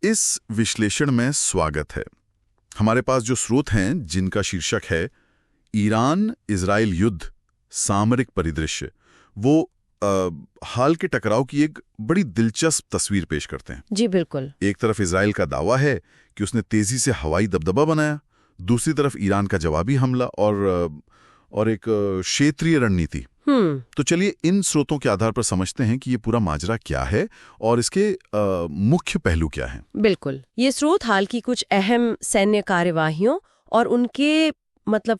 इस विश्लेषण में स्वागत है। हमारे पास जो स्रोत हैं जिनका शीर्षक है ईरान इजराइल युद्ध सामरिक परिदृश्य, वो हाल के टकराव की एक बड़ी दिलचस्प तस्वीर पेश करते हैं। जी बिल्कुल। एक तरफ इजराइल का दावा है कि उसने तेजी से हवाई दबदबा बनाया, दूसरी तरफ ईरान का जवाबी हमला और एक क्षेत्रीय रणनीति। तो चलिए इन स्रोतों के आधार पर समझते हैं कि ये पूरा माजरा क्या है और इसके मुख्य पहलू क्या हैं। बिल्कुल, ये स्रोत हाल की कुछ अहम सैन्य कार्यवाहियों और उनके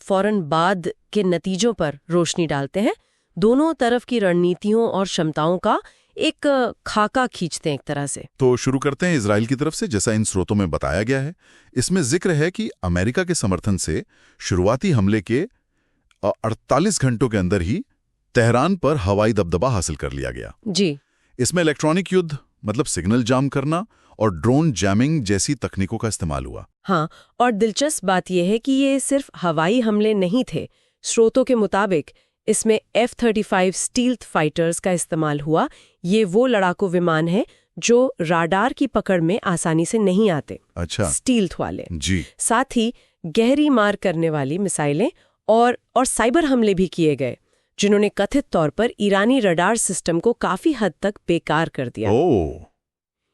फौरन बाद के नतीजों पर रोशनी डालते हैं। दोनों तरफ की रणनीतियों और क्षमताओं का एक खाका खींचते हैं एक तरह से। तो शुरू करते हैं इजराइल की तरफ से। जैसा इन स्रोतों में बताया गया है, इसमें जिक्र है कि अमेरिका के समर्थन से शुरुआती हमले के 48 घंटों के अंदर ही तेहरान पर हवाई दबदबा हासिल कर लिया गया। जी। इसमें इलेक्ट्रॉनिक युद्ध सिग्नल जाम करना और ड्रोन जैमिंग जैसी तकनीकों का इस्तेमाल हुआ। हाँ, और दिलचस्प बात यह है कि ये सिर्फ हवाई हमले नहीं थे। स्रोतों के मुताबिक इसमें F-35 स्टील्थ फाइटर्स का इस्तेमाल हुआ। ये वो लड़ाकू विमान है जो राडार की पकड़ में आसानी से नहीं आते। अच्छा। स्टील्थ वाले। जी। साथ ही गहरी मार करने वाली मिसाइलें और साइबर हमले भी किए गए, जिन्होंने कथित तौर पर ईरानी रडार सिस्टम को काफी हद तक बेकार कर दिया।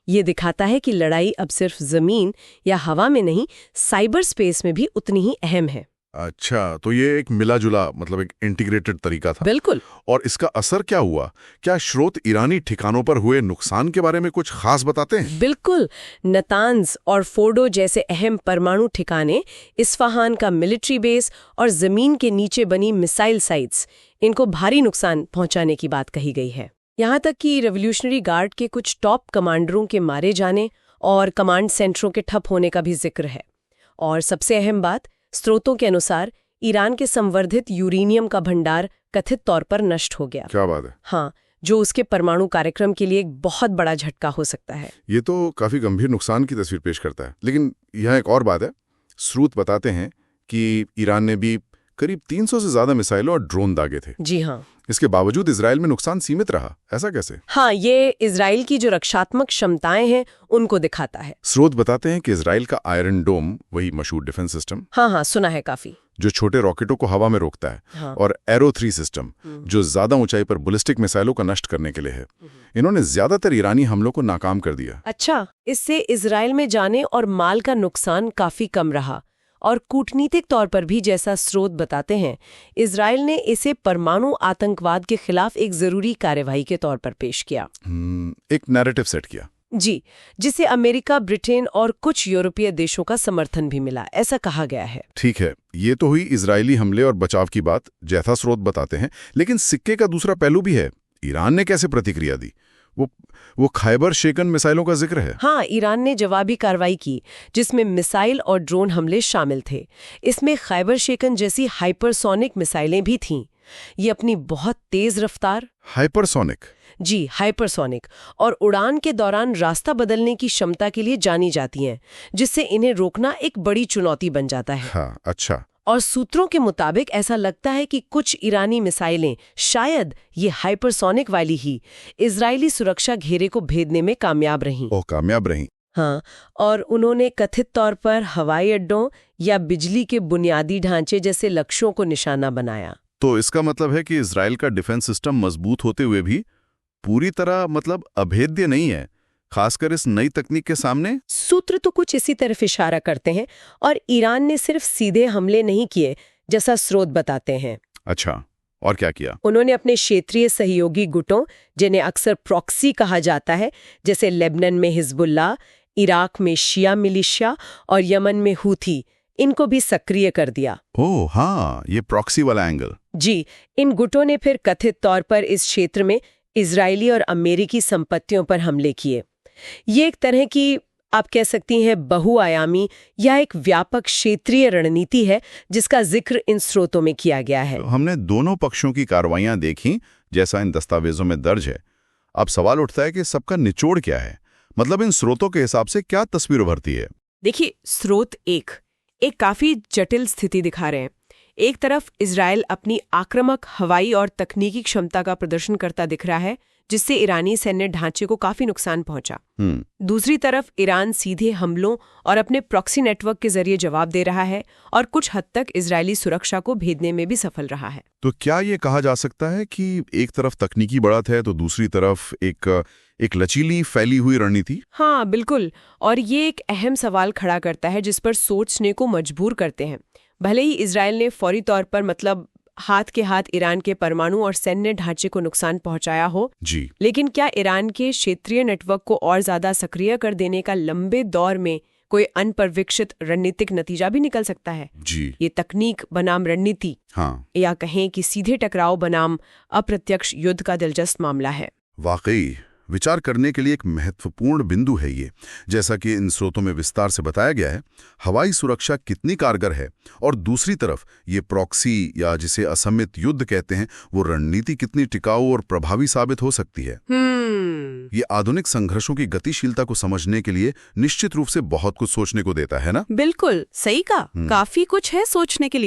ये दिखाता है कि लड़ाई अब सिर्फ जमीन या हवा में नहीं, साइबर स्पेस में भी उतनी ही अहम है। अच्छा, तो ये एक मिला जुला एक इंटीग्रेटेड तरीका था। बिल्कुल। और इसका असर क्या हुआ? क्या स्रोत ईरानी ठिकानों पर हुए नुकसान के बारे में कुछ खास बताते हैं? बिल्कुल। नतांज और फोर्डो जैसे अहम परमाणु ठिकाने, इस्फहान का मिलिट्री बेस और जमीन के नीचे बनी मिसाइल साइट्स, इनको भारी नुकसान पहुंचाने की बात कही गई है। यहाँ तक कि रेवोल्यूशनरी गार्ड के कुछ टॉप कमांडरों के मारे जाने और कमांड सेंटरों के ठप होने का भी जिक्र है। और सबसे अहम बात, स्रोतों के अनुसार ईरान के संवर्धित यूरेनियम का भंडार कथित तौर पर नष्ट हो गया। क्या बात है। हाँ, जो उसके परमाणु कार्यक्रम के लिए एक बहुत बड़ा झटका हो सकता है। ये तो काफी गंभीर नुकसान की तस्वीर पेश करता है। लेकिन यहाँ एक और बात है। स्रोत बताते हैं कि ईरान ने भी करीब 300 से ज्यादा मिसाइलों और ड्रोन दागे थे। जी हाँ। इसके बावजूद इजराइल में नुकसान सीमित रहा, ऐसा कैसे? हाँ, ये इजराइल की जो रक्षात्मक क्षमताएं हैं उनको दिखाता है। स्रोत बताते हैं कि इजराइल का आयरन डोम, वही मशहूर डिफेंस सिस्टम, हाँ, सुना है काफी, जो छोटे रॉकेटों को हवा में रोकता है, हाँ। और एरो 3 सिस्टम, जो ज्यादा ऊंचाई पर बैलिस्टिक मिसाइलों का नष्ट करने के लिए है, इन्होंने ज्यादातर ईरानी हमलों को नाकाम कर दिया। अच्छा, इससे इजराइल में जाने और माल का नुकसान काफी कम रहा। और कूटनीतिक तौर पर भी, जैसा स्रोत बताते हैं, इजराइल ने इसे परमाणु आतंकवाद के खिलाफ एक जरूरी कार्यवाही के तौर पर पेश किया। एक नैरेटिव सेट किया। जी, जिसे अमेरिका, ब्रिटेन और कुछ यूरोपीय देशों का समर्थन भी मिला, ऐसा कहा गया है। ठीक है, ये तो हुई इजरायली हमले और बचाव की बात, जैसा स्रोत बताते हैं। लेकिन सिक्के का दूसरा पहलू भी है। ईरान ने कैसे प्रतिक्रिया दी? वो खैबर शेकन मिसाइलों का जिक्र है। हाँ, ईरान ने जवाबी कार्रवाई की, जिसमें मिसाइल और ड्रोन हमले शामिल थे। इसमें खैबर शेकन जैसी हाइपरसोनिक मिसाइलें भी थीं। ये अपनी बहुत तेज रफ्तार, हाइपरसोनिक, जी हाइपरसोनिक, और उड़ान के दौरान रास्ता बदलने की क्षमता के लिए जानी जाती हैं, जिससे इन्हें रोकना एक बड़ी चुनौती बन जाता है। हाँ, अच्छा। और सूत्रों के मुताबिक ऐसा लगता है कि कुछ ईरानी मिसाइलें, शायद ये हाइपरसोनिक वाली ही, इजरायली सुरक्षा घेरे को भेदने में कामयाब रहीं। कामयाब रहीं। हाँ, और उन्होंने कथित तौर पर हवाई अड्डों या बिजली के बुनियादी ढांचे जैसे लक्ष्यों को निशाना बनाया। तो इसका मतलब है कि इजराइल का डिफेंस सिस्टम मजबूत होते हुए भी पूरी तरह अभेद्य नहीं है, खासकर इस नई तकनीक के सामने। सूत्र तो कुछ इसी तरफ इशारा करते हैं। और ईरान ने सिर्फ सीधे हमले नहीं किए, जैसा स्रोत बताते हैं। अच्छा, और क्या किया? उन्होंने अपने क्षेत्रीय सहयोगी गुटों, जिन्हें अक्सर प्रॉक्सी कहा जाता है, जैसे लेबनान में हिजबुल्लाह, इराक में शिया मिलिशिया और यमन में हूथी, इनको भी सक्रिय कर दिया। ओह हाँ, ये प्रॉक्सी वाला एंगल। जी, इन गुटों ने फिर कथित तौर पर इस क्षेत्र में इजरायली और अमेरिकी संपत्तियों पर हमले किए। ये एक तरह की, आप कह सकती हैं, बहुआयामी या एक व्यापक क्षेत्रीय रणनीति है, जिसका जिक्र इन स्रोतों में किया गया है। हमने दोनों पक्षों की कार्रवाइयां देखी, जैसा इन दस्तावेजों में दर्ज है। अब सवाल उठता है कि सबका निचोड़ क्या है? इन स्रोतों के हिसाब से क्या तस्वीर उभरती है? देखिए, स्रोत एक काफी जटिल स्थिति दिखा रहे हैं। एक तरफ इजराइल अपनी आक्रामक हवाई और तकनीकी क्षमता का प्रदर्शन करता दिख रहा है, जिससे ईरानी सैन्य ढांचे को काफी नुकसान पहुंचा। दूसरी तरफ ईरान सीधे हमलों और अपने प्रॉक्सी नेटवर्क के जरिए जवाब दे रहा है और कुछ हद तक इजरायली सुरक्षा को भेदने में भी सफल रहा है। तो क्या ये कहा जा सकता है कि एक तरफ तकनीकी बढ़त है तो दूसरी तरफ एक लचीली फैली हुई रणनीति? हाँ बिल्कुल, और ये एक अहम सवाल खड़ा करता है जिस पर सोचने को मजबूर करते हैं। भले ही इजरायल ने फौरी तौर पर मतलब हाथ के हाथ ईरान के परमाणु और सैन्य ढांचे को नुकसान पहुंचाया हो जी, लेकिन क्या ईरान के क्षेत्रीय नेटवर्क को और ज्यादा सक्रिय कर देने का लंबे दौर में कोई अनपर्यवेक्षित रणनीतिक नतीजा भी निकल सकता है जी? ये तकनीक बनाम रणनीति, हाँ, या कहें कि सीधे टकराव बनाम अप्रत्यक्ष युद्ध का दिलचस्प मामला है। वाकई विचार करने के लिए एक महत्वपूर्ण बिंदु है ये। जैसा कि इन स्रोतों में विस्तार से बताया गया है, हवाई सुरक्षा कितनी कारगर है और दूसरी तरफ ये प्रॉक्सी या जिसे असम्मित युद्ध कहते हैं वो रणनीति कितनी टिकाऊ और प्रभावी साबित हो सकती है। ये आधुनिक संघर्षों की गतिशीलता को समझने के लिए निश्चित रूप से बहुत कुछ सोचने को देता है ना? बिल्कुल सही कहा, काफी कुछ है सोचने के लिए।